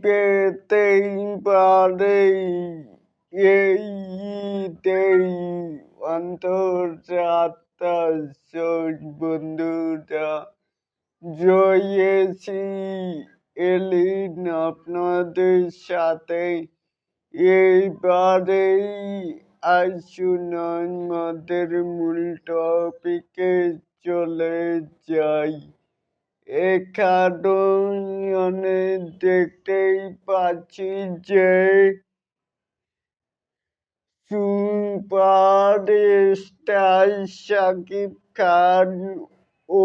পেতেই পারে এই ঈদেই অন্তরাত্মার সহিত বন্ধুরা রয়েছি এলিন আপনাদের সাথে। এইবারেই আসুন আমাদের মূল টপিকে চলে যাই। এখানে দেখতেই পাচ্ছি যে সুপারস্টার শাকিব খান ও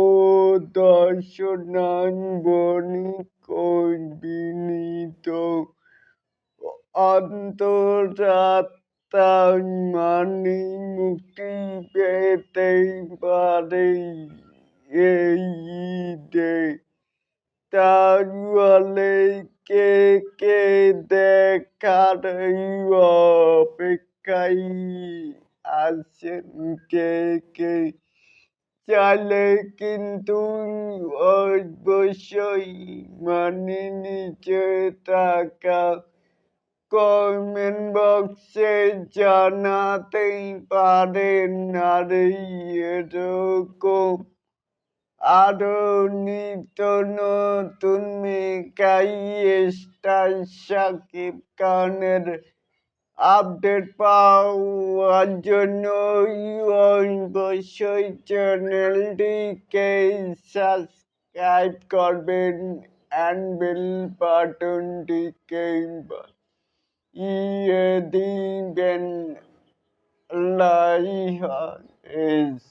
দর্শনান বণিক অভিনীত অন্তরাত্মা মানে মুক্তি পেতেই পারে এই ঈদে। তাহলে কে কে দেখার অপেক্ষায় আছেন, কে চাইলে কিন্তু অবশ্যই নিচে থাকা কমেন্ট বক্সে জানাতেই পারেন। আর এরকম আরো নিত্য নতুন মেগা স্টার শাকিব খানের আপডেট পাওয়ার জন্য অবশ্যই চ্যানেলটিকে সাবস্ক্রাইব করবেন অ্যান্ড বেল বাটনটিকে দিবেন। আল্লাহ হাফেজ।